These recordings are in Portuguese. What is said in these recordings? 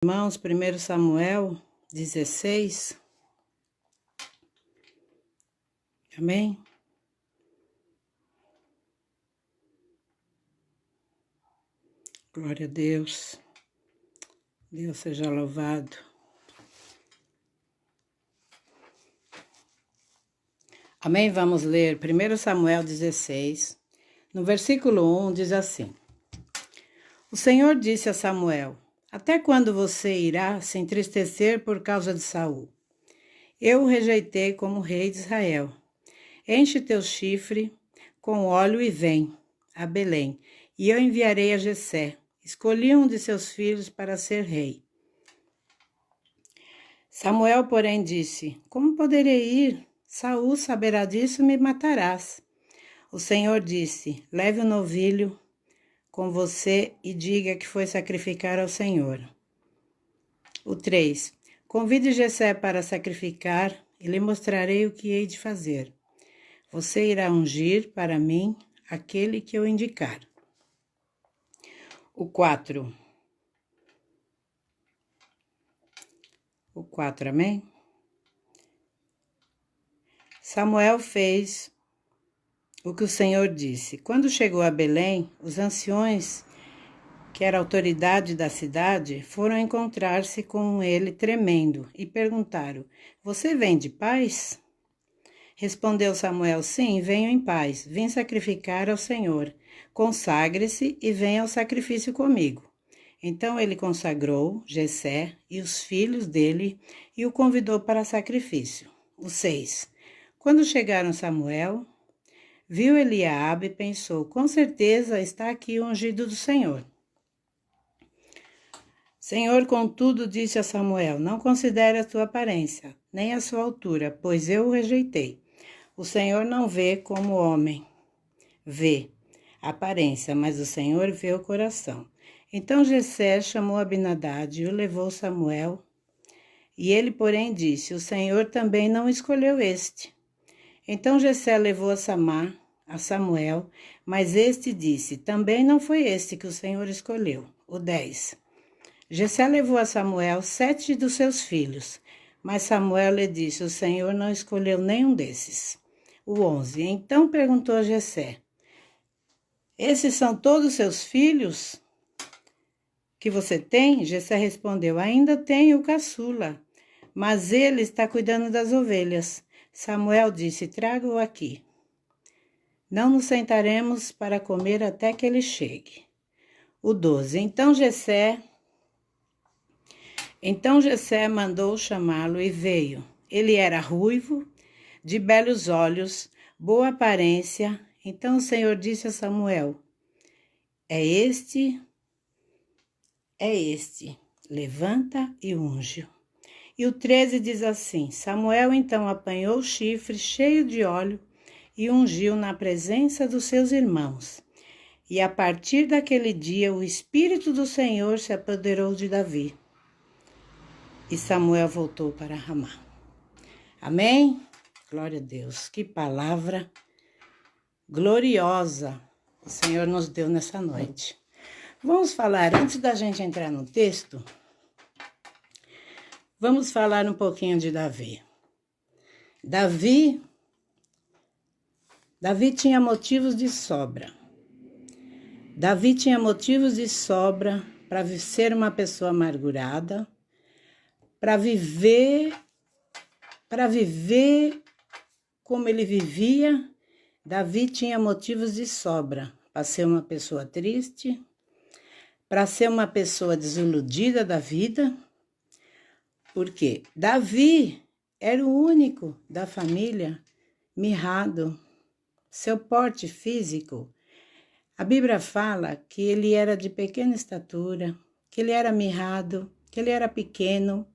Irmãos, 1 Samuel 16. Amém? Glória a Deus. Deus seja louvado. Amém? Vamos ler 1 Samuel 16. No versículo 1 diz assim: O Senhor disse a Samuel: Até quando você irá se entristecer por causa de Saul? Eu o rejeitei como rei de Israel. Enche teu chifre com óleo e vem a Belém, e eu enviarei a Jessé. Escolhi um de seus filhos para ser rei. Samuel, porém, disse: Como poderei ir? Saul saberá disso e me matarás. O Senhor disse: Leve o novilho com você e diga que foi sacrificar ao Senhor. O 3. Convide Jessé para sacrificar e lhe mostrarei o que hei de fazer. Você irá ungir para mim aquele que eu indicar. O 4. Amém? Samuel fez o que o Senhor disse. Quando chegou a Belém, os anciões, que era a autoridade da cidade, foram encontrar-se com ele tremendo e perguntaram: Você vem de paz? Respondeu Samuel: Sim, venho em paz. Vim sacrificar ao Senhor. Consagre-se e venha ao sacrifício comigo. Então ele consagrou Jessé e os filhos dele e o convidou para sacrifício. O 6. Quando chegaram Samuel, viu Eliabe e pensou: Com certeza está aqui o ungido do Senhor. Senhor, contudo, disse a Samuel: Não considere a sua aparência, nem a sua altura, pois eu o rejeitei. O Senhor não vê como o homem vê a aparência, mas o Senhor vê o coração. Então Jessé chamou Abinadab e o levou a Samuel. E ele, porém, disse: O Senhor também não escolheu este. Então Jessé levou a Samuel, mas este disse: Também não foi este que o Senhor escolheu. O 10. Jessé levou a Samuel 7 dos seus filhos, mas Samuel lhe disse: O Senhor não escolheu nenhum desses. O 11. Então perguntou a Jessé: Esses são todos seus filhos que você tem? Jessé respondeu: Ainda tenho o caçula, mas ele está cuidando das ovelhas. Samuel disse: Traga-o aqui. Não nos sentaremos para comer até que ele chegue. O 12. Então Jessé mandou chamá-lo e veio. Ele era ruivo, de belos olhos, boa aparência. Então o Senhor disse a Samuel: É este, levanta e unge-o. E o 13 diz assim: Samuel então apanhou o chifre cheio de óleo e ungiu na presença dos seus irmãos. E a partir daquele dia o Espírito do Senhor se apoderou de Davi. E Samuel voltou para Ramá. Amém? Glória a Deus. Que palavra gloriosa o Senhor nos deu nessa noite. Vamos falar, antes da gente entrar no texto, vamos falar um pouquinho de Davi. Davi tinha motivos de sobra. Davi tinha motivos de sobra para ser uma pessoa amargurada, para viver como ele vivia. Davi tinha motivos de sobra para ser uma pessoa triste, para ser uma pessoa desiludida da vida. Porque Davi era o único da família mirrado, seu porte físico. A Bíblia fala que ele era de pequena estatura, que ele era mirrado, que ele era pequeno,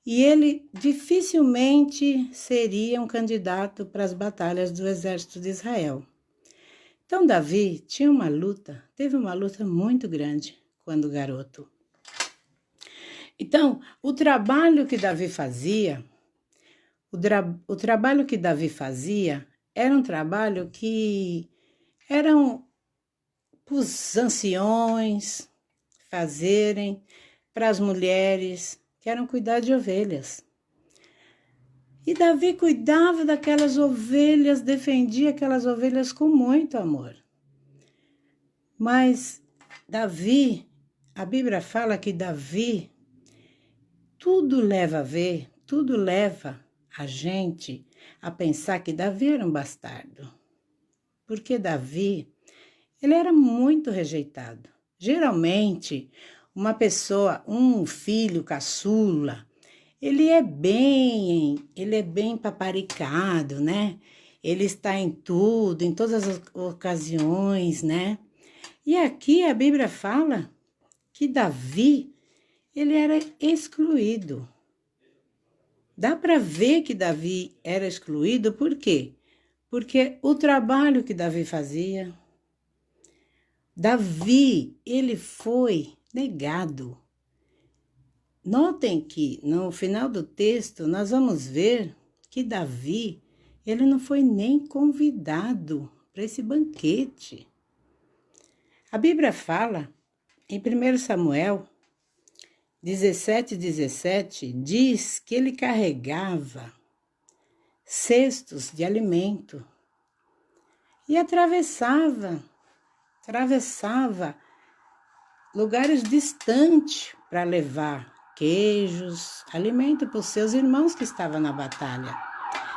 e ele dificilmente seria um candidato para as batalhas do exército de Israel. Então Davi teve uma luta muito grande quando garoto. Então, o trabalho que Davi fazia era um trabalho que eram os anciões fazerem, para as mulheres que eram cuidar de ovelhas. E Davi cuidava daquelas ovelhas, defendia aquelas ovelhas com muito amor. Mas Davi, a Bíblia fala que Davi, tudo leva a ver, tudo leva a gente a pensar que Davi era um bastardo. Porque Davi, ele era muito rejeitado. Geralmente, uma pessoa, um filho caçula, ele é bem paparicado, né? Ele está em tudo, em todas as ocasiões, né? E aqui a Bíblia fala que Davi, ele era excluído. Dá para ver que Davi era excluído, por quê? Porque o trabalho que Davi fazia, Davi, ele foi negado. Notem que no final do texto nós vamos ver que Davi, ele não foi nem convidado para esse banquete. A Bíblia fala, em 1 Samuel 17:17, diz que ele carregava cestos de alimento e atravessava lugares distantes para levar queijos, alimento para os seus irmãos que estavam na batalha.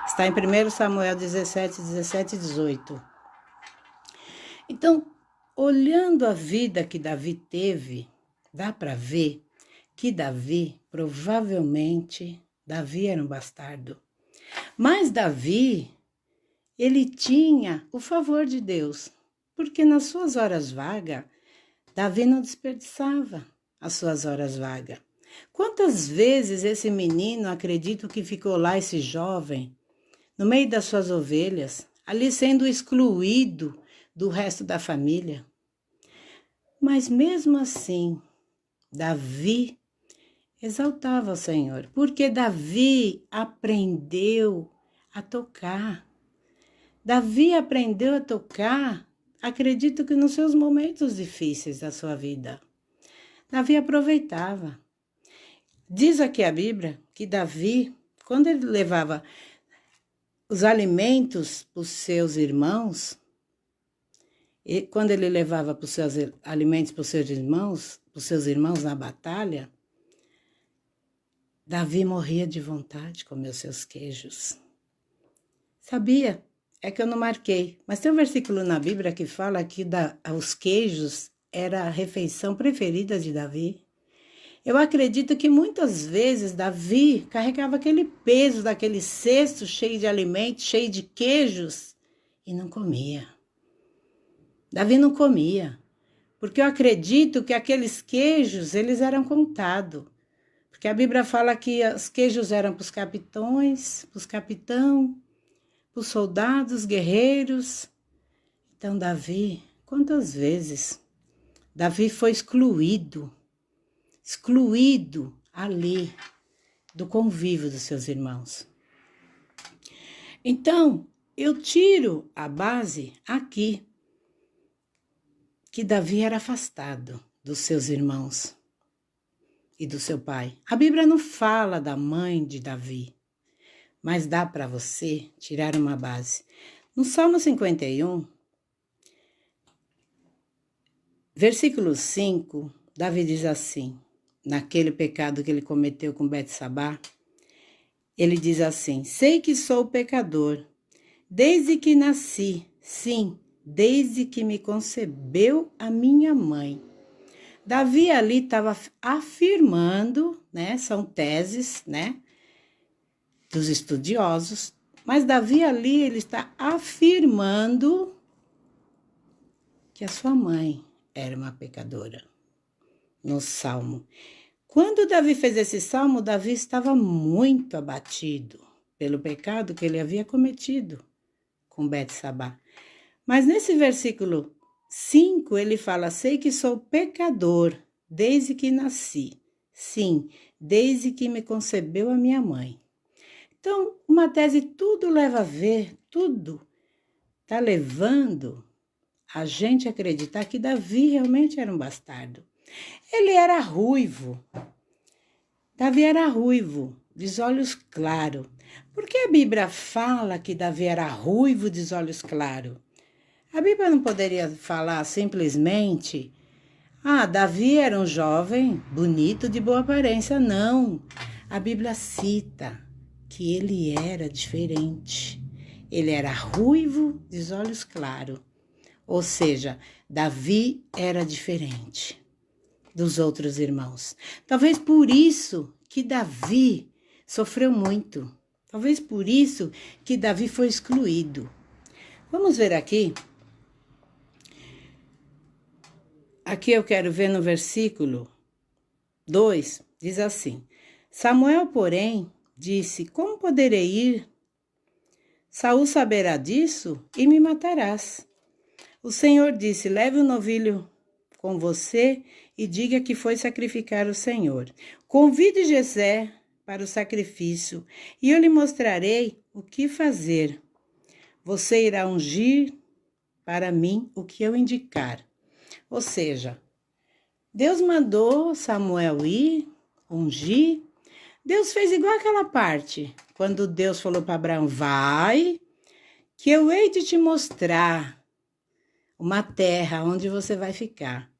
Está em 1 Samuel 17 e 18. Então, olhando a vida que Davi teve, dá para ver que Davi, provavelmente, Davi era um bastardo. Mas Davi, ele tinha o favor de Deus, porque nas suas horas vagas, Davi não desperdiçava as suas horas vagas. Quantas vezes esse menino, acredito que ficou lá, esse jovem, no meio das suas ovelhas, ali sendo excluído do resto da família. Mas mesmo assim, Davi exaltava o Senhor, porque Davi aprendeu a tocar. Davi aprendeu a tocar, acredito que nos seus momentos difíceis da sua vida. Davi aproveitava. Diz aqui a Bíblia que Davi, quando ele levava os alimentos para os seus irmãos, e quando ele levava os seus alimentos para os seus irmãos na batalha, Davi morria de vontade de comer os seus queijos. Sabia? É que eu não marquei, mas tem um versículo na Bíblia que fala que os queijos era a refeição preferida de Davi. Eu acredito que muitas vezes Davi carregava aquele peso daquele cesto cheio de alimentos, cheio de queijos, e não comia. Davi não comia, porque eu acredito que aqueles queijos, eles eram contados. Porque a Bíblia fala que os queijos eram para os capitões, para os capitães, para os soldados, guerreiros. Então Davi, quantas vezes Davi foi excluído ali do convívio dos seus irmãos. Então, eu tiro a base aqui, que Davi era afastado dos seus irmãos e do seu pai. A Bíblia não fala da mãe de Davi, mas dá para você tirar uma base. No Salmo 51, versículo 5, Davi diz assim, naquele pecado que ele cometeu com Betsabá, ele diz assim: sei que sou pecador, desde que nasci, sim, desde que me concebeu a minha mãe. Davi ali estava afirmando, né, são teses, né, dos estudiosos, mas Davi ali, ele está afirmando que a sua mãe era uma pecadora. No Salmo. Quando Davi fez esse Salmo, Davi estava muito abatido pelo pecado que ele havia cometido com Betsabá. Mas nesse versículo 5, ele fala: sei que sou pecador desde que nasci. Sim, desde que me concebeu a minha mãe. Então, uma tese, tudo leva a ver, tudo está levando a gente a acreditar que Davi realmente era um bastardo. Ele era ruivo. Davi era ruivo, de olhos claros. Por que a Bíblia fala que Davi era ruivo, de olhos claros? A Bíblia não poderia falar simplesmente: Davi era um jovem bonito, de boa aparência. Não. A Bíblia cita que ele era diferente. Ele era ruivo, de olhos claros. Ou seja, Davi era diferente dos outros irmãos. Talvez por isso que Davi sofreu muito. Talvez por isso que Davi foi excluído. Vamos ver aqui. Aqui eu quero ver no versículo 2, diz assim: Samuel, porém, disse: Como poderei ir? Saul saberá disso e me matarás. O Senhor disse: Leve o novilho com você e diga que foi sacrificar o Senhor. Convide Jessé para o sacrifício e eu lhe mostrarei o que fazer. Você irá ungir para mim o que eu indicar. Ou seja, Deus mandou Samuel ir, ungir. Deus fez igual aquela parte, quando Deus falou para Abraão: vai, que eu hei de te mostrar uma terra onde você vai ficar.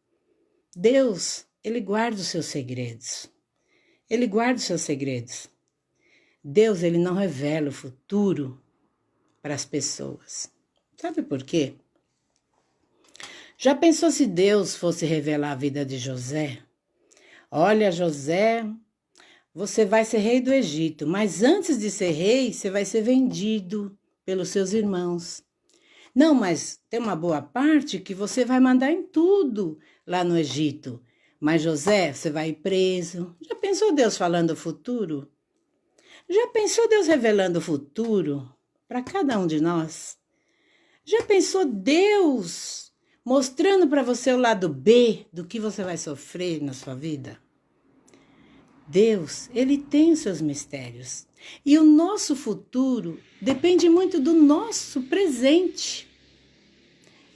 Deus, Ele guarda os seus segredos. Ele guarda os seus segredos. Deus, Ele não revela o futuro para as pessoas. Sabe por quê? Já pensou se Deus fosse revelar a vida de José? Olha, José, você vai ser rei do Egito, mas antes de ser rei, você vai ser vendido pelos seus irmãos. Não, mas tem uma boa parte que você vai mandar em tudo lá no Egito. Mas José, você vai ir preso. Já pensou Deus falando o futuro? Já pensou Deus revelando o futuro para cada um de nós? Já pensou Deus mostrando para você o lado B do que você vai sofrer na sua vida? Deus, Ele tem os seus mistérios. E o nosso futuro depende muito do nosso presente.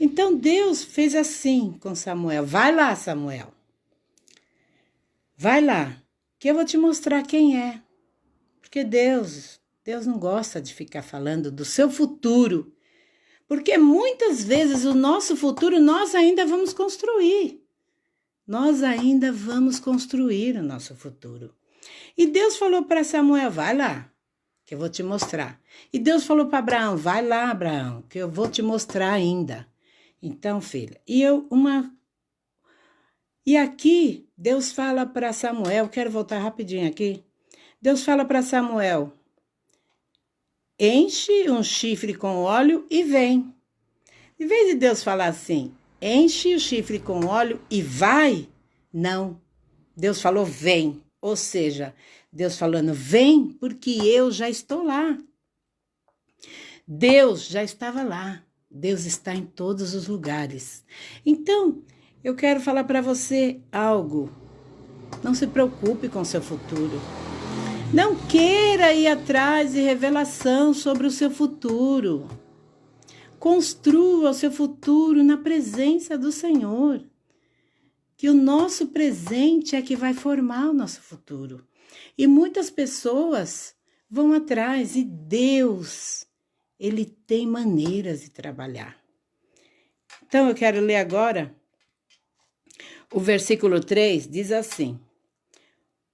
Então Deus fez assim com Samuel: vai lá, Samuel. Vai lá, que eu vou te mostrar quem é. Porque Deus não gosta de ficar falando do seu futuro. Porque muitas vezes o nosso futuro nós ainda vamos construir. Nós ainda vamos construir o nosso futuro. E Deus falou para Samuel: vai lá, que eu vou te mostrar. E Deus falou para Abraão: vai lá, Abraão, que eu vou te mostrar ainda. Então, filha, e aqui Deus fala para Samuel, quero voltar rapidinho aqui. Deus fala para Samuel: enche um chifre com óleo e vem. Em vez de Deus falar assim: enche o chifre com óleo e vai, não. Deus falou: vem. Ou seja, Deus falando: vem, porque eu já estou lá. Deus já estava lá. Deus está em todos os lugares. Então, eu quero falar para você algo. Não se preocupe com o seu futuro. Não queira ir atrás de revelação sobre o seu futuro. Construa o seu futuro na presença do Senhor. Que o nosso presente é que vai formar o nosso futuro. E muitas pessoas vão atrás e Deus, Ele tem maneiras de trabalhar. Então eu quero ler agora o versículo 3, diz assim: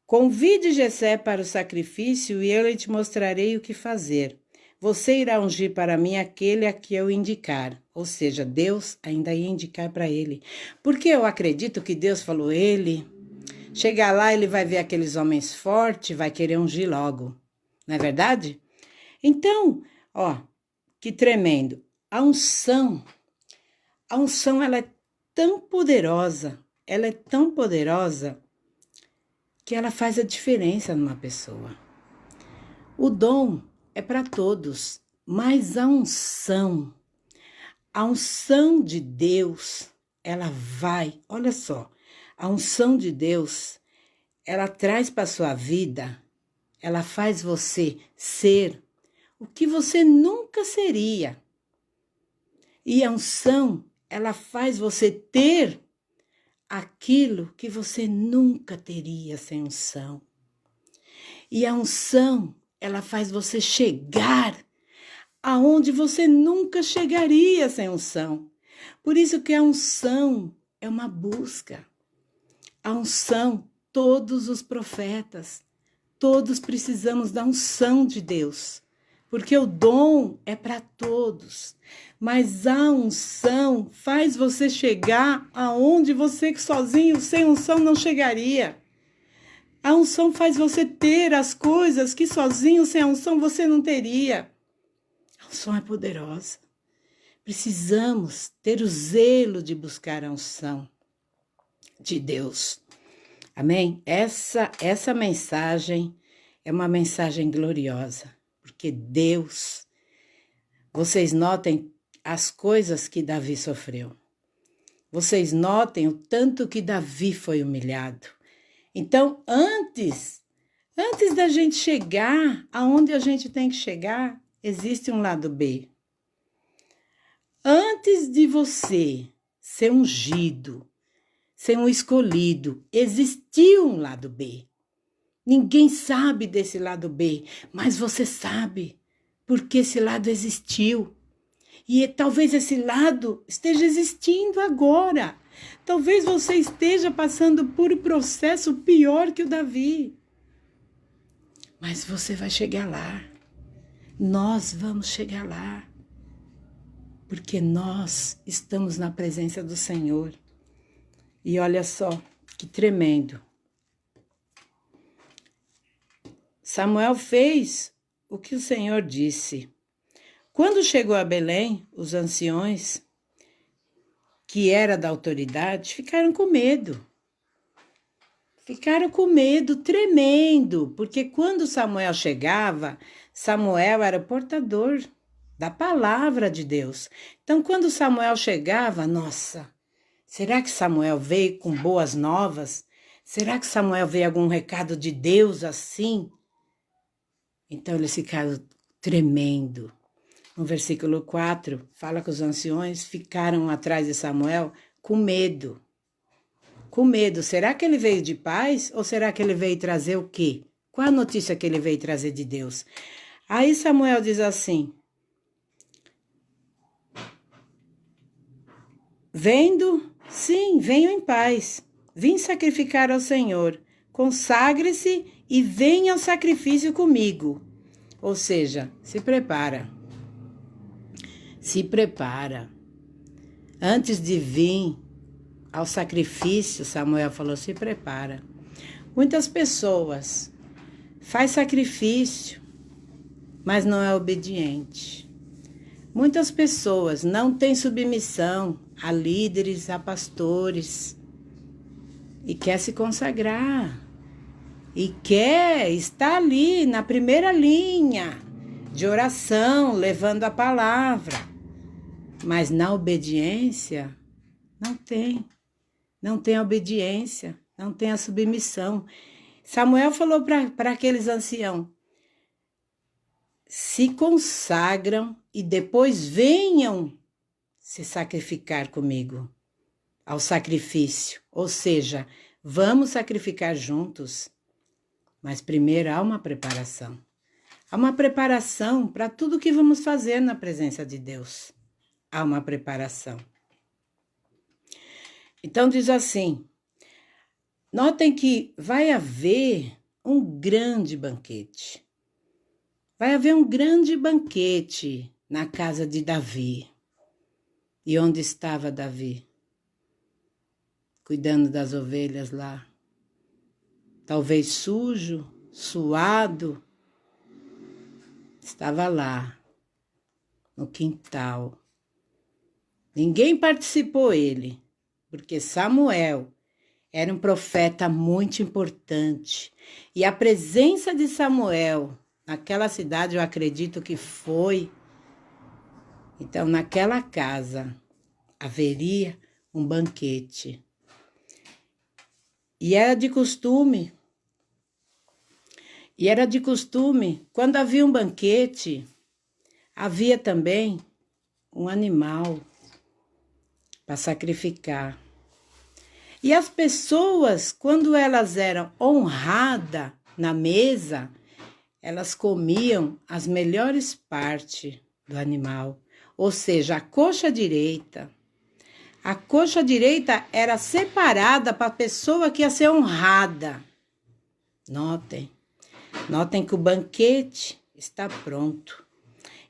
convide Jessé para o sacrifício e eu te mostrarei o que fazer. Você irá ungir para mim aquele a que eu indicar. Ou seja, Deus ainda ia indicar para ele. Porque eu acredito que Deus falou: ele chegar lá, ele vai ver aqueles homens fortes, vai querer ungir logo. Não é verdade? Então, que tremendo. A unção ela é tão poderosa, que ela faz a diferença numa pessoa. O dom é para todos, mas a unção de Deus, ela vai, olha só, a unção de Deus, ela traz para a sua vida, ela faz você ser o que você nunca seria. E a unção, ela faz você ter aquilo que você nunca teria sem unção. E a unção, ela faz você chegar aonde você nunca chegaria sem unção. Por isso que a unção é uma busca. A unção, todos os profetas, todos precisamos da unção de Deus. Porque o dom é para todos. Mas a unção faz você chegar aonde você sozinho, sem unção, não chegaria. A unção faz você ter as coisas que sozinho, sem a unção, você não teria. A unção é poderosa. Precisamos ter o zelo de buscar a unção de Deus. Amém? Essa mensagem é uma mensagem gloriosa. Porque Deus, vocês notem as coisas que Davi sofreu. Vocês notem o tanto que Davi foi humilhado. Então, antes da gente chegar aonde a gente tem que chegar, existe um lado B. Antes de você ser ungido, ser um escolhido, existiu um lado B. Ninguém sabe desse lado B, mas você sabe, porque esse lado existiu. E talvez esse lado esteja existindo agora. Talvez você esteja passando por um processo pior que o Davi. Mas você vai chegar lá. Nós vamos chegar lá. Porque nós estamos na presença do Senhor. E olha só, que tremendo. Samuel fez o que o Senhor disse. Quando chegou a Belém, os anciões, que era da autoridade, ficaram com medo. Ficaram com medo tremendo, porque quando Samuel chegava, Samuel era o portador da palavra de Deus. Então, quando Samuel chegava, nossa, será que Samuel veio com boas novas? Será que Samuel veio algum recado de Deus assim? Então, eles ficaram tremendo. No versículo 4, fala que os anciões ficaram atrás de Samuel com medo. Com medo. Será que ele veio de paz ou será que ele veio trazer o quê? Qual a notícia que ele veio trazer de Deus? Aí Samuel diz assim: vendo? Sim, venho em paz. Vim sacrificar ao Senhor. Consagre-se e venha ao sacrifício comigo. Ou seja, se prepara. Se prepara. Antes de vir ao sacrifício, Samuel falou, se prepara. Muitas pessoas faz sacrifício, mas não é obediente. Muitas pessoas não têm submissão a líderes, a pastores, e quer se consagrar, e quer estar ali na primeira linha de oração, levando a palavra. Mas na obediência, não tem obediência, não tem a submissão. Samuel falou para aqueles anciãos, se consagram e depois venham se sacrificar comigo ao sacrifício. Ou seja, vamos sacrificar juntos, mas primeiro há uma preparação. Há uma preparação para tudo que vamos fazer na presença de Deus. Há uma preparação. Então diz assim, notem que vai haver um grande banquete. Vai haver um grande banquete na casa de Davi. E onde estava Davi? Cuidando das ovelhas lá. Talvez sujo, suado. Estava lá, no quintal. Ninguém participou ele, porque Samuel era um profeta muito importante. E a presença de Samuel naquela cidade, eu acredito que foi. Então, naquela casa, haveria um banquete. E era de costume, quando havia um banquete, havia também um animal para sacrificar. E as pessoas, quando elas eram honradas na mesa, elas comiam as melhores partes do animal, ou seja, a coxa direita. A coxa direita era separada para a pessoa que ia ser honrada. Notem que o banquete está pronto.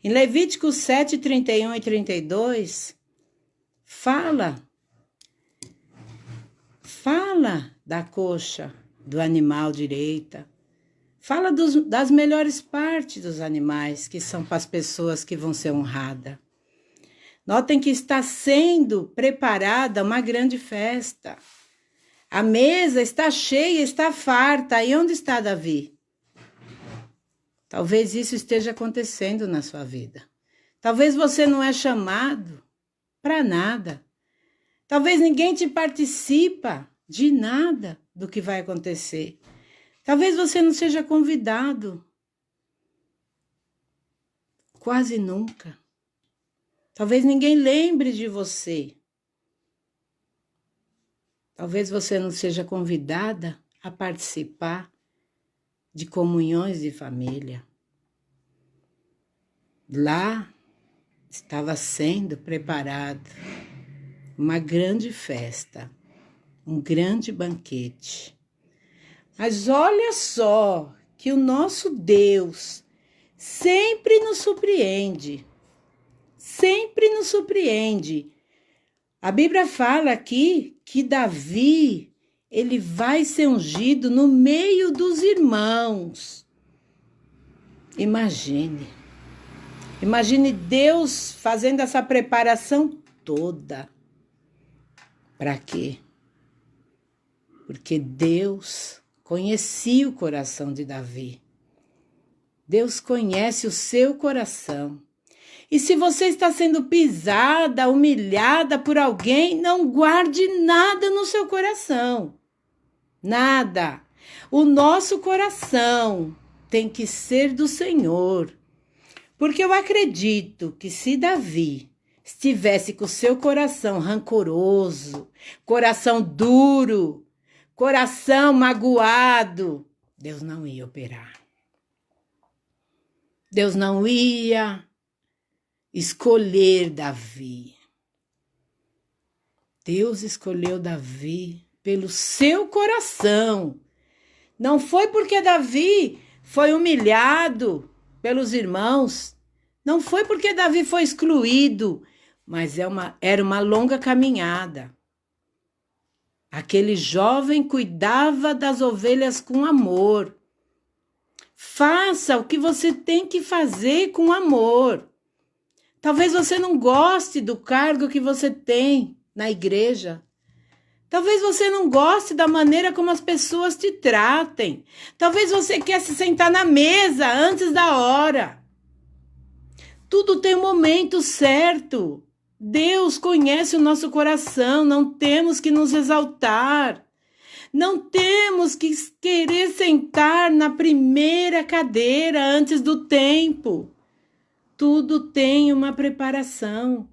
Em Levíticos 7, 31 e 32, fala da coxa do animal direita. Fala das melhores partes dos animais, que são para as pessoas que vão ser honradas. Notem que está sendo preparada uma grande festa. A mesa está cheia, está farta. E onde está Davi? Talvez isso esteja acontecendo na sua vida. Talvez você não é chamado para nada. Talvez ninguém te participa de nada do que vai acontecer. Talvez você não seja convidado. Quase nunca. Talvez ninguém lembre de você. Talvez você não seja convidada a participar de comunhões de família. Lá estava sendo preparado uma grande festa, um grande banquete. Mas olha só que o nosso Deus sempre nos surpreende. Sempre nos surpreende. A Bíblia fala aqui que Davi, ele vai ser ungido no meio dos irmãos. Imagine Deus fazendo essa preparação toda. Para quê? Porque Deus conhecia o coração de Davi. Deus conhece o seu coração. E se você está sendo pisada, humilhada por alguém, não guarde nada no seu coração. Nada. O nosso coração tem que ser do Senhor. Porque eu acredito que se Davi estivesse com o seu coração rancoroso, coração duro, coração magoado, Deus não ia operar. Deus não ia escolher Davi. Deus escolheu Davi pelo seu coração. Não foi porque Davi foi humilhado pelos irmãos. Não foi porque Davi foi excluído, mas era uma longa caminhada. Aquele jovem cuidava das ovelhas com amor. Faça o que você tem que fazer com amor. Talvez você não goste do cargo que você tem na igreja. Talvez você não goste da maneira como as pessoas te tratem. Talvez você quer se sentar na mesa antes da hora. Tudo tem um momento certo. Deus conhece o nosso coração, não temos que nos exaltar. Não temos que querer sentar na primeira cadeira antes do tempo. Tudo tem uma preparação.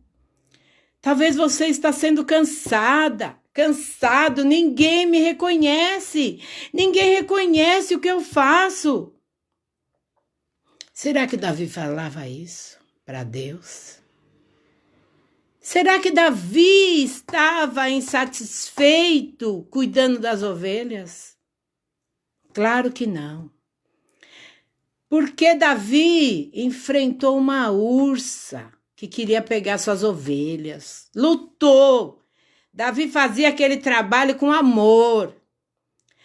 Talvez você está sendo cansado, ninguém me reconhece. Ninguém reconhece o que eu faço. Será que Davi falava isso para Deus? Será que Davi estava insatisfeito cuidando das ovelhas? Claro que não. Porque Davi enfrentou uma ursa que queria pegar suas ovelhas. Lutou. Davi fazia aquele trabalho com amor.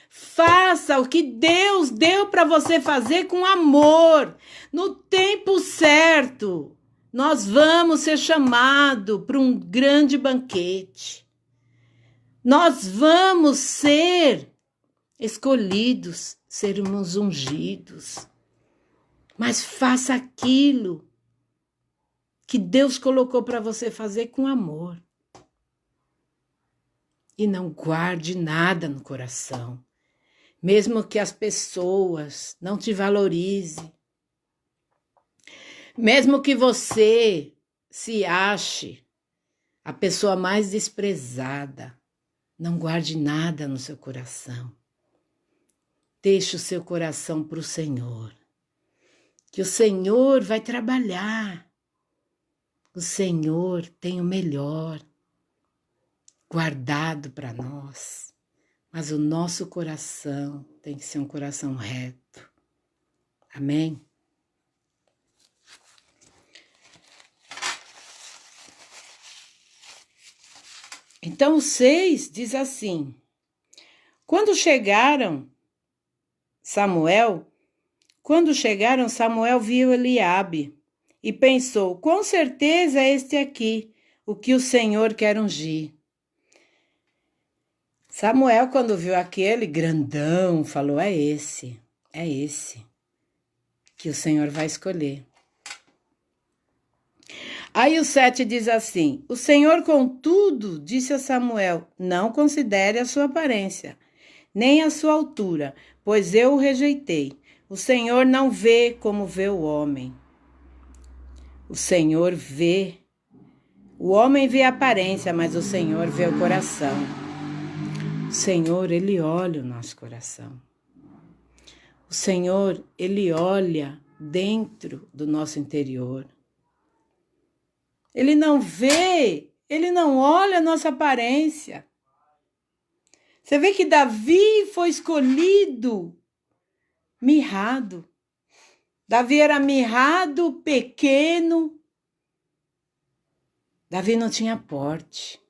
Faça o que Deus deu para você fazer com amor. No tempo certo. Nós vamos ser chamados para um grande banquete. Nós vamos ser escolhidos, sermos ungidos. Mas faça aquilo que Deus colocou para você fazer com amor. E não guarde nada no coração. Mesmo que as pessoas não te valorizem. Mesmo que você se ache a pessoa mais desprezada. Não guarde nada no seu coração. Deixe o seu coração para o Senhor. Que o Senhor vai trabalhar. O Senhor tem o melhor guardado para nós. Mas o nosso coração tem que ser um coração reto. Amém? Então o 6 diz assim: Quando chegaram, Samuel viu Eliabe e pensou: com certeza é este aqui, o que o Senhor quer ungir. Samuel, quando viu aquele grandão, falou: é esse que o Senhor vai escolher. Aí o 7 diz assim: o Senhor, contudo, disse a Samuel: não considere a sua aparência, nem a sua altura, pois eu o rejeitei. O Senhor não vê como vê o homem. O Senhor vê. O homem vê a aparência, mas o Senhor vê o coração. O Senhor, Ele olha o nosso coração. O Senhor, Ele olha dentro do nosso interior. Ele não vê, Ele não olha a nossa aparência. Você vê que Davi foi escolhido mirrado. Davi era mirrado, pequeno. Davi não tinha porte,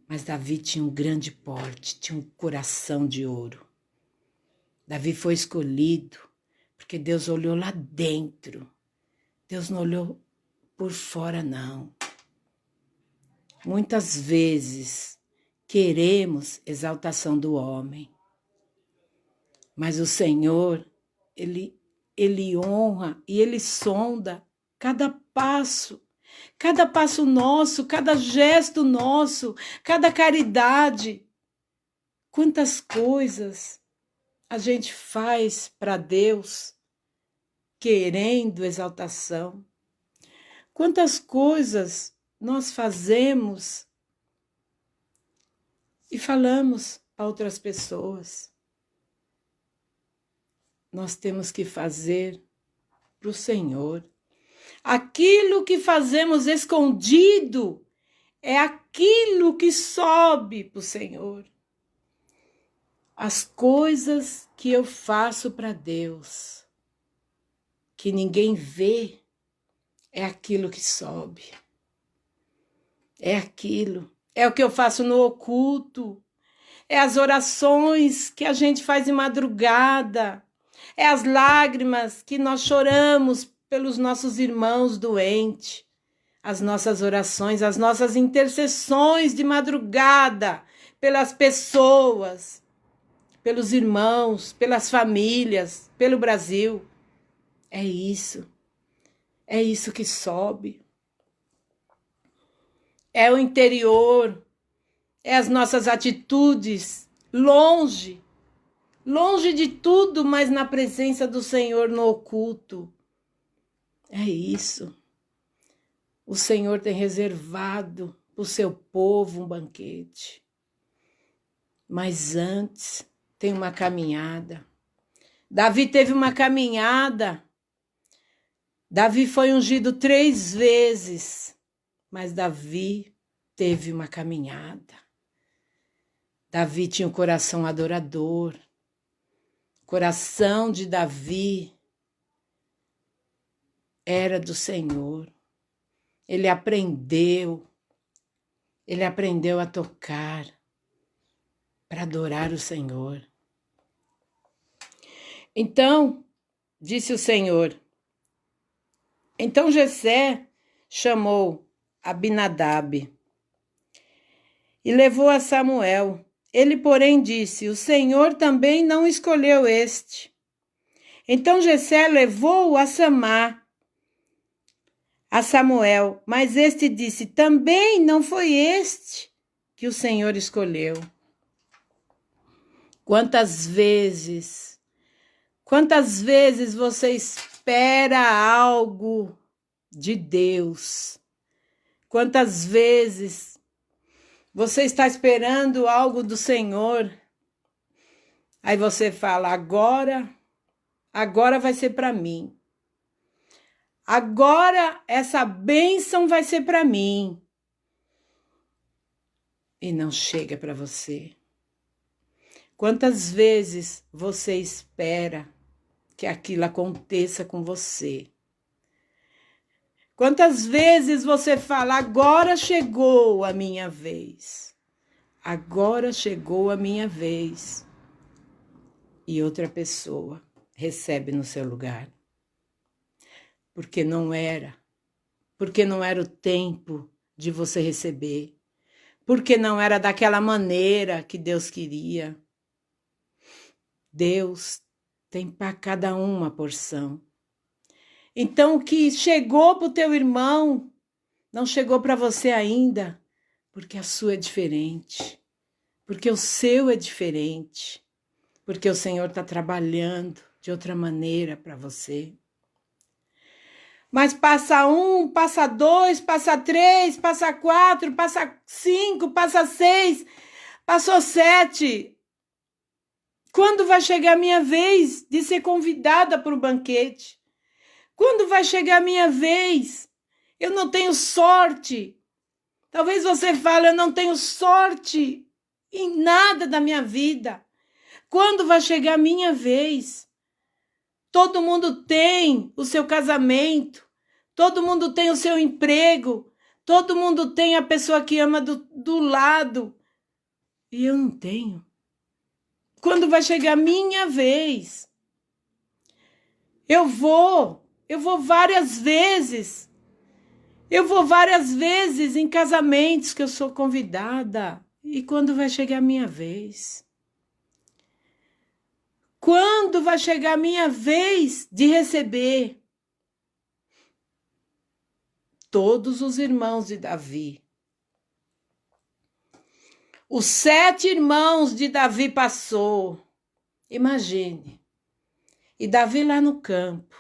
mas Davi tinha um grande porte, tinha um coração de ouro. Davi foi escolhido porque Deus olhou lá dentro. Deus não olhou por fora, não. Muitas vezes queremos exaltação do homem, mas o Senhor, Ele honra e Ele sonda cada passo nosso, cada gesto nosso, cada caridade. Quantas coisas a gente faz para Deus querendo exaltação. Quantas coisas nós fazemos e falamos a outras pessoas. Nós temos que fazer para o Senhor. Aquilo que fazemos escondido é aquilo que sobe para o Senhor. As coisas que eu faço para Deus, que ninguém vê, é aquilo que sobe. É aquilo. É o que eu faço no oculto. É as orações que a gente faz de madrugada. É as lágrimas que nós choramos pelos nossos irmãos doentes. As nossas orações, as nossas intercessões de madrugada pelas pessoas, pelos irmãos, pelas famílias, pelo Brasil. É isso. É isso que sobe. É o interior. É as nossas atitudes longe de tudo, mas na presença do Senhor no oculto. É isso. O Senhor tem reservado para o seu povo um banquete. Mas antes tem uma caminhada. Davi teve uma caminhada. Davi foi ungido 3 vezes, mas Davi teve uma caminhada. Davi tinha um coração adorador. O coração de Davi era do Senhor. Ele aprendeu a tocar para adorar o Senhor. Então, disse o Senhor, então Jessé chamou Abinadab e levou a Samuel. Ele, porém, disse, o Senhor também não escolheu este. Então Jessé levou-o a Samuel, mas este disse, também não foi este que o Senhor escolheu. Quantas vezes você espera algo de Deus? Quantas vezes Você está esperando algo do Senhor. Aí você fala, agora vai ser para mim. Agora essa bênção vai ser para mim. E não chega para você. Quantas vezes você espera que aquilo aconteça com você? Quantas vezes você fala, agora chegou a minha vez. Agora chegou a minha vez. E outra pessoa recebe no seu lugar. Porque não era o tempo de você receber. Porque não era daquela maneira que Deus queria. Deus tem para cada um uma porção. Então, o que chegou para o teu irmão, não chegou para você ainda, porque a sua é diferente, porque o seu é diferente, porque o Senhor está trabalhando de outra maneira para você. Mas passa 1, passa 2, passa 3, passa 4, passa 5, passa 6, passou 7. Quando vai chegar a minha vez de ser convidada para o banquete? Quando vai chegar a minha vez? Eu não tenho sorte. Talvez você fale, eu não tenho sorte em nada da minha vida. Quando vai chegar a minha vez? Todo mundo tem o seu casamento. Todo mundo tem o seu emprego. Todo mundo tem a pessoa que ama do lado. E eu não tenho. Quando vai chegar a minha vez? Eu vou várias vezes. Eu vou várias vezes em casamentos que eu sou convidada. E quando vai chegar a minha vez? Quando vai chegar a minha vez de receber? Todos os irmãos de Davi. Os 7 irmãos de Davi passou. Imagine. E Davi lá no campo,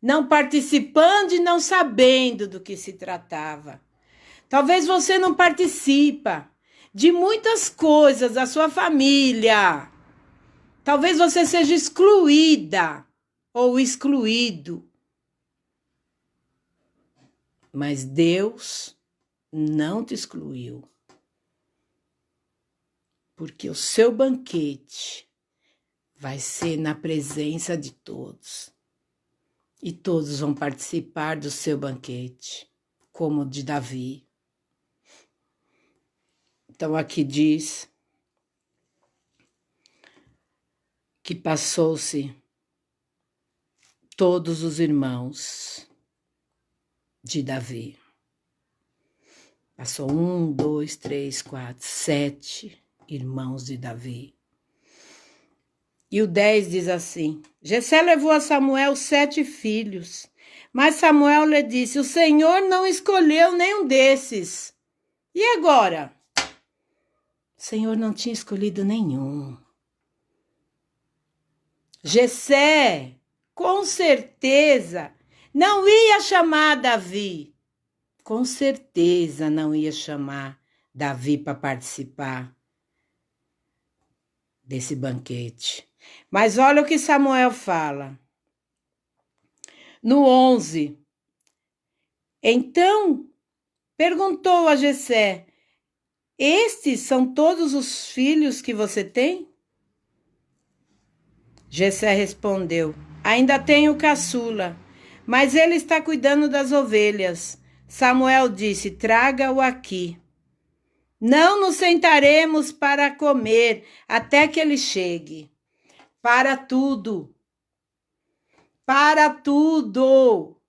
não participando e não sabendo do que se tratava. Talvez você não participa de muitas coisas da sua família. Talvez você seja excluída ou excluído. Mas Deus não te excluiu. Porque o seu banquete vai ser na presença de todos. E todos vão participar do seu banquete, como o de Davi. Então aqui diz que passou-se todos os irmãos de Davi. Passou 1, 2, 3, 4, 7 irmãos de Davi. E o 10 diz assim, Jessé levou a Samuel 7 filhos, mas Samuel lhe disse, o Senhor não escolheu nenhum desses. E agora? O Senhor não tinha escolhido nenhum. Jessé, com certeza, não ia chamar Davi. Com certeza não ia chamar Davi para participar desse banquete. Mas olha o que Samuel fala. No 11. Então perguntou a Jessé, estes são todos os filhos que você tem? Jessé respondeu, ainda tenho caçula, mas ele está cuidando das ovelhas. Samuel disse, traga-o aqui. Não nos sentaremos para comer até que ele chegue. Para tudo. Para tudo.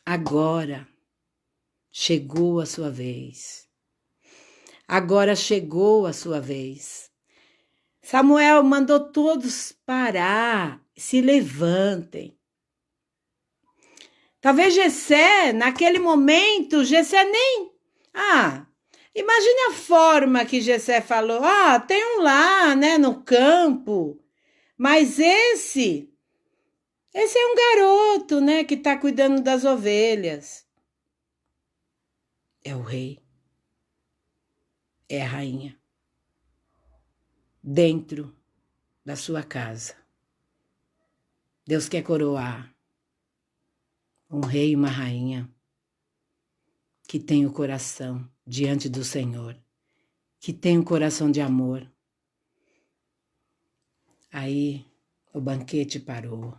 Agora chegou a sua vez. Agora chegou a sua vez. Samuel mandou todos parar, se levantem. Talvez Jessé, naquele momento, Jessé nem... imagine a forma que Jessé falou. Tem um lá, né, no campo. Mas esse é um garoto, né, que está cuidando das ovelhas. é o rei, é a rainha, dentro da sua casa. Deus quer coroar um rei e uma rainha que tem o coração diante do Senhor, que tem um coração de amor. Aí o banquete parou.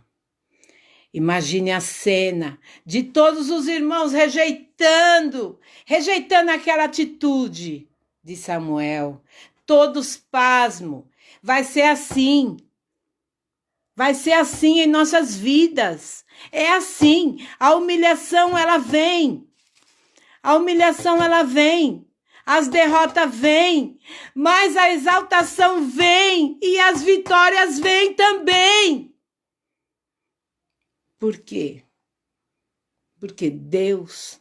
Imagine a cena de todos os irmãos rejeitando aquela atitude de Samuel. Todos pasmo. Vai ser assim em nossas vidas. É assim, a humilhação ela vem. As derrotas vêm, mas a exaltação vem e as vitórias vêm também. Por quê? Porque Deus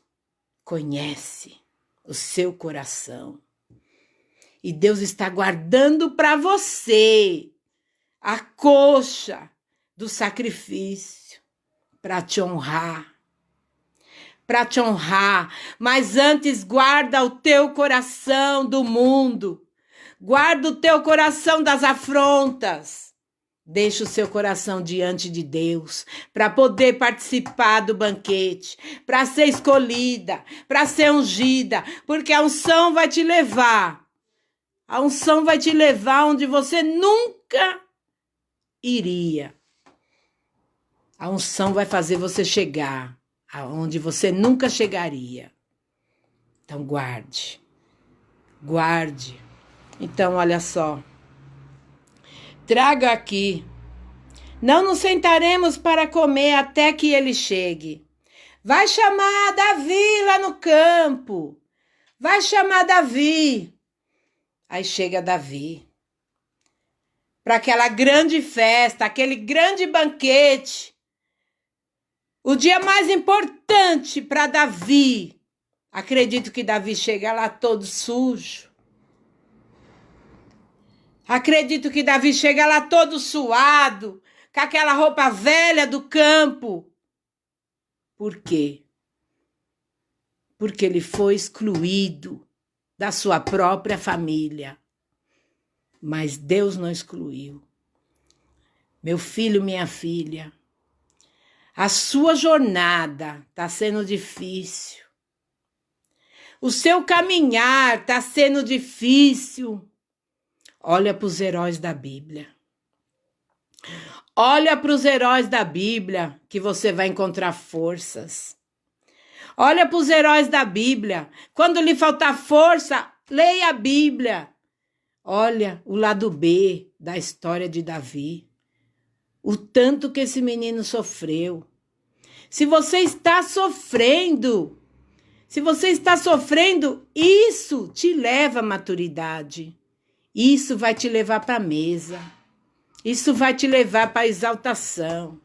conhece o seu coração. E Deus está guardando para você a coxa do sacrifício para te honrar. Mas antes guarda o teu coração do mundo. Guarda o teu coração das afrontas. Deixa o seu coração diante de Deus para poder participar do banquete, para ser escolhida, para ser ungida, porque a unção vai te levar. A unção vai te levar onde você nunca iria. A unção vai fazer você chegar aonde você nunca chegaria. Então guarde. Então olha só. Traga aqui. Não nos sentaremos para comer até que ele chegue. Vai chamar Davi lá no campo. Vai chamar Davi. Aí chega Davi. Para aquela grande festa, aquele grande banquete. O dia mais importante para Davi. Acredito que Davi chega lá todo sujo. Acredito que Davi chega lá todo suado, com aquela roupa velha do campo. Por quê? Porque ele foi excluído da sua própria família. Mas Deus não excluiu. Meu filho, minha filha, a sua jornada está sendo difícil. O seu caminhar está sendo difícil. Olha para os heróis da Bíblia. Olha para os heróis da Bíblia que você vai encontrar forças. Olha para os heróis da Bíblia. Quando lhe faltar força, leia a Bíblia. Olha o lado B da história de Davi. O tanto que esse menino sofreu. Se você está sofrendo, isso te leva à maturidade. Isso vai te levar para a mesa. Isso vai te levar para a exaltação.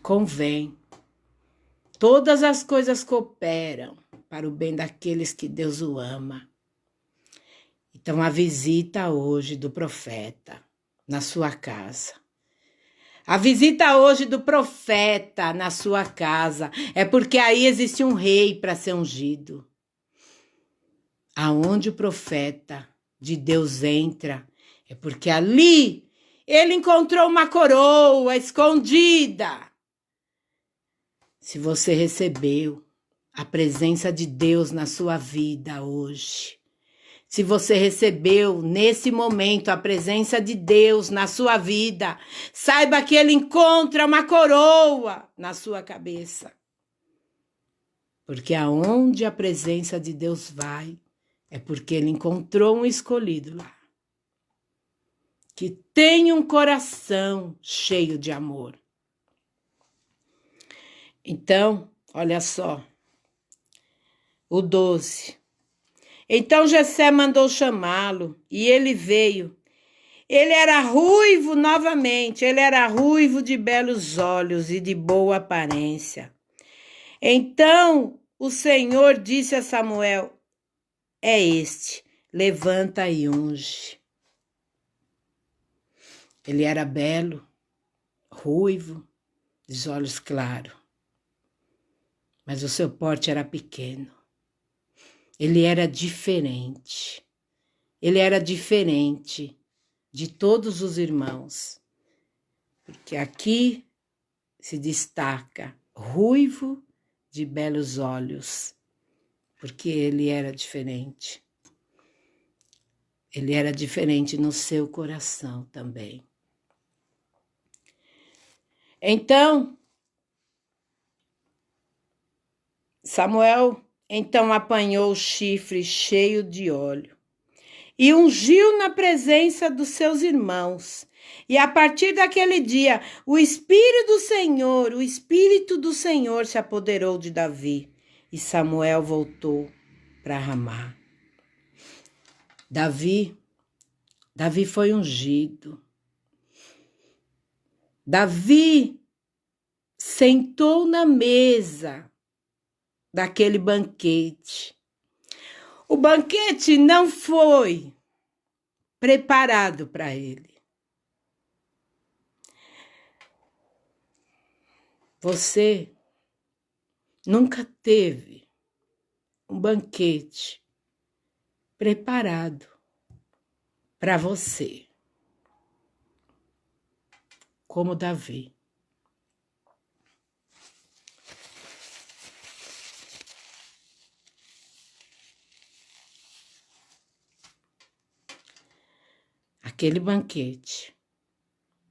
Convém. Todas as coisas cooperam para o bem daqueles que Deus o ama. Então, a visita hoje do profeta na sua casa. A visita hoje do profeta na sua casa é porque aí existe um rei para ser ungido. Aonde o profeta de Deus entra, é porque ali ele encontrou uma coroa escondida. Se você recebeu a presença de Deus na sua vida hoje, se você recebeu nesse momento a presença de Deus na sua vida, saiba que ele encontra uma coroa na sua cabeça. Porque aonde a presença de Deus vai, é porque ele encontrou um escolhido lá. Que tem um coração cheio de amor. Então, olha só. O 12. Então Jessé mandou chamá-lo e ele veio. Ele era ruivo novamente, ele era ruivo de belos olhos e de boa aparência. Então o Senhor disse a Samuel: é este, levanta e unge. Ele era belo, ruivo, de olhos claros, mas o seu porte era pequeno. Ele era diferente. Ele era diferente de todos os irmãos. Porque aqui se destaca ruivo de belos olhos. Porque ele era diferente. Ele era diferente no seu coração também. Então, Samuel apanhou o chifre cheio de óleo e ungiu na presença dos seus irmãos. E a partir daquele dia, o Espírito do Senhor se apoderou de Davi. E Samuel voltou para Ramá. Davi foi ungido. Davi sentou na mesa daquele banquete. O banquete não foi preparado para ele. Você nunca teve um banquete preparado para você, como Davi. Aquele banquete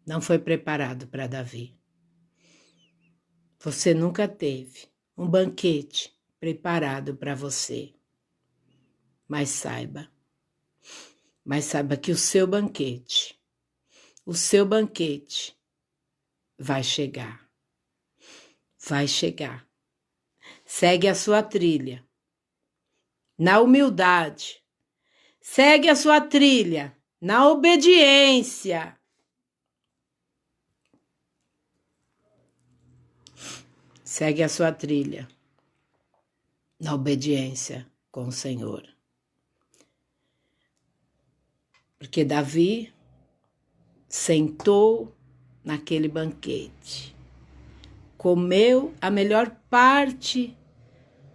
não foi preparado para Davi. Você nunca teve um banquete preparado para você. Mas saiba que o seu banquete vai chegar. Vai chegar. Segue a sua trilha. Na humildade. Segue a sua trilha. Na obediência. Segue a sua trilha. Na obediência com o Senhor. Porque Davi sentou naquele banquete. Comeu a melhor parte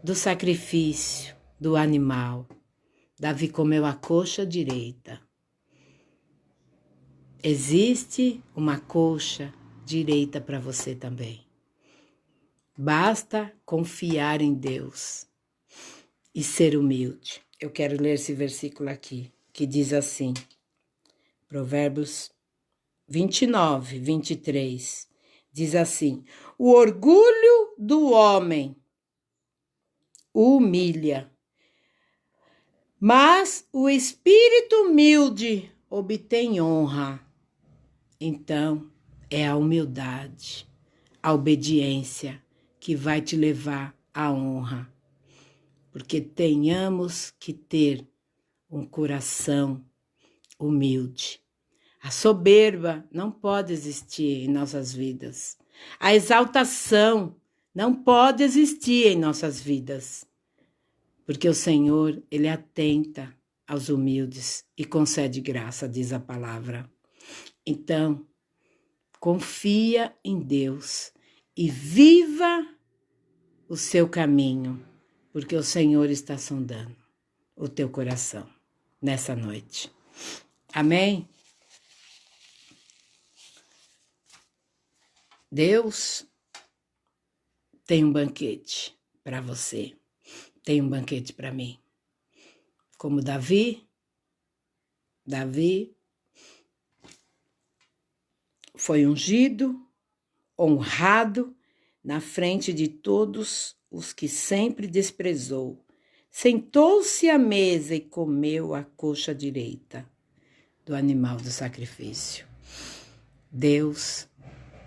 do sacrifício do animal. Davi comeu a coxa direita. Existe uma coxa direita para você também. Basta confiar em Deus e ser humilde. Eu quero ler esse versículo aqui, que diz assim, Provérbios 29, 23, diz assim: o orgulho do homem o humilha, mas o espírito humilde obtém honra. Então, é a humildade, a obediência que vai te levar à honra. Porque tenhamos que ter um coração humilde. A soberba não pode existir em nossas vidas. A exaltação não pode existir em nossas vidas. Porque o Senhor, Ele atenta aos humildes e concede graça, diz a palavra. Então, confia em Deus e viva o seu caminho, porque o Senhor está sondando o teu coração nessa noite. Amém? Deus tem um banquete para você, tem um banquete para mim. Como Davi foi ungido, honrado na frente de todos os que sempre desprezou. Sentou-se à mesa e comeu a coxa direita do animal do sacrifício. Deus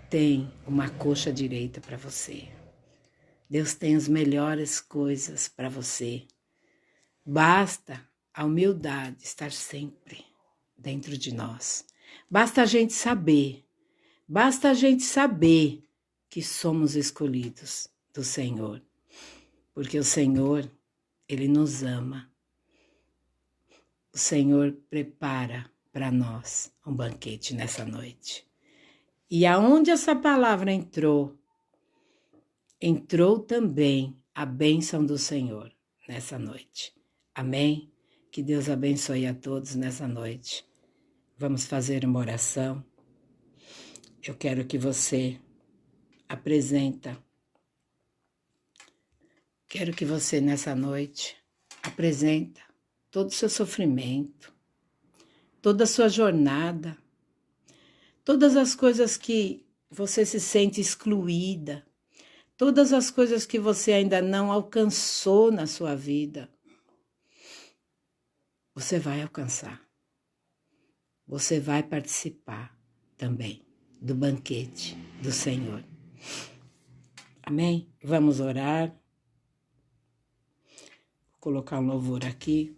tem uma coxa direita para você. Deus tem as melhores coisas para você. Basta a humildade estar sempre dentro de nós. Basta a gente saber que somos escolhidos do Senhor. Porque o Senhor, Ele nos ama. O Senhor prepara para nós um banquete nessa noite. E aonde essa palavra entrou também a bênção do Senhor nessa noite. Amém? Que Deus abençoe a todos nessa noite. Vamos fazer uma oração. Eu quero que você Quero que você nessa noite apresenta todo o seu sofrimento, toda a sua jornada, todas as coisas que você se sente excluída, todas as coisas que você ainda não alcançou na sua vida. Você vai alcançar. Você vai participar também do banquete do Senhor. Amém? Vamos orar. Vou colocar um louvor aqui.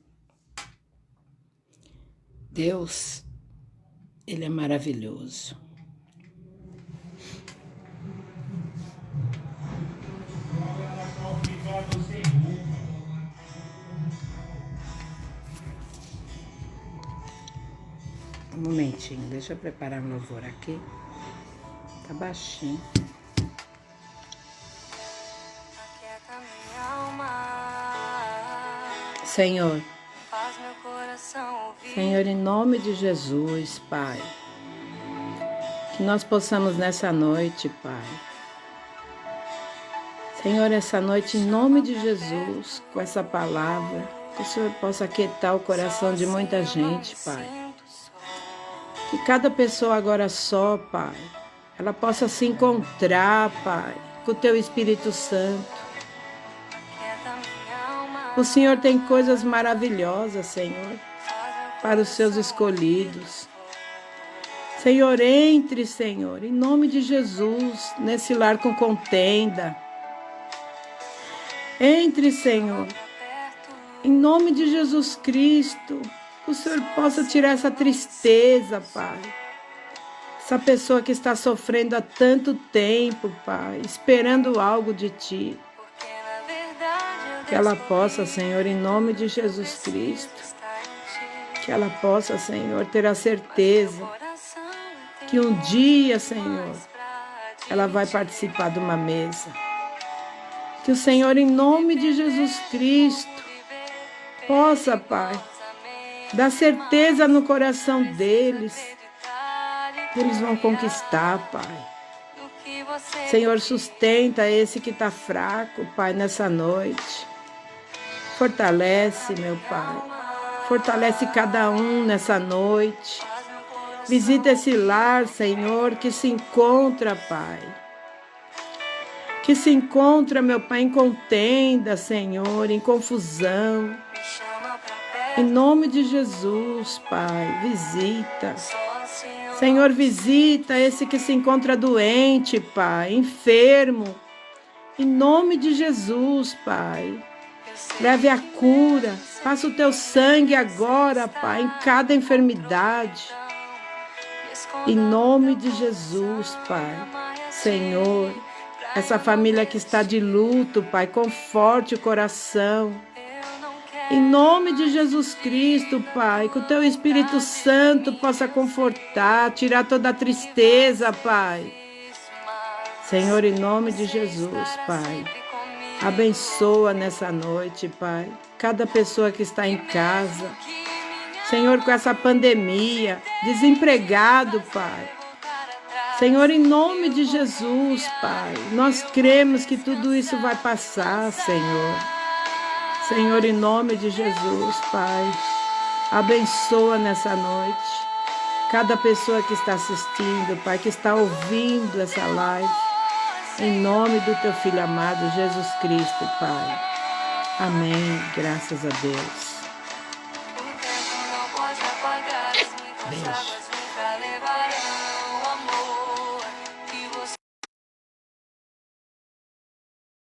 Deus, Ele é maravilhoso. Um momentinho, deixa eu preparar um louvor aqui. Tá baixinho. Senhor, em nome de Jesus, Pai, que nós possamos nessa noite, Pai, Senhor, essa noite, em nome de Jesus, com essa palavra, que o Senhor possa aquietar o coração de muita gente, Pai. Que cada pessoa agora só, Pai, ela possa se encontrar, Pai, com o Teu Espírito Santo. O Senhor tem coisas maravilhosas, Senhor, para os Seus escolhidos. Senhor, entre, Senhor, em nome de Jesus, nesse lar com contenda. Entre, Senhor, em nome de Jesus Cristo. Que o Senhor possa tirar essa tristeza, Pai. Essa pessoa que está sofrendo há tanto tempo, Pai, esperando algo de Ti. Que ela possa, Senhor, em nome de Jesus Cristo, que ela possa, Senhor, ter a certeza que um dia, Senhor, ela vai participar de uma mesa. Que o Senhor, em nome de Jesus Cristo, possa, Pai, dar certeza no coração deles, que eles vão conquistar, Pai. Senhor, sustenta esse que está fraco, Pai, nessa noite. Fortalece, meu Pai. Fortalece cada um nessa noite. Visita esse lar, Senhor, que se encontra, Pai. Que se encontra, meu Pai, em contenda, Senhor, em confusão. Em nome de Jesus, Pai, visita. Senhor, visita esse que se encontra doente, Pai, enfermo. Em nome de Jesus, Pai. Leve a cura. Faça o Teu sangue agora, Pai, em cada enfermidade. Em nome de Jesus, Pai. Senhor, essa família que está de luto, Pai, conforte o coração. Em nome de Jesus Cristo, Pai, que o Teu Espírito Santo possa confortar, tirar toda a tristeza, Pai. Senhor, em nome de Jesus, Pai, abençoa nessa noite, Pai, cada pessoa que está em casa. Senhor, com essa pandemia, desempregado, Pai. Senhor, em nome de Jesus, Pai, nós cremos que tudo isso vai passar, Senhor. Senhor, em nome de Jesus, Pai, abençoa nessa noite cada pessoa que está assistindo, Pai, que está ouvindo essa live, em nome do Teu Filho amado, Jesus Cristo, Pai. Amém, graças a Deus. Beijo.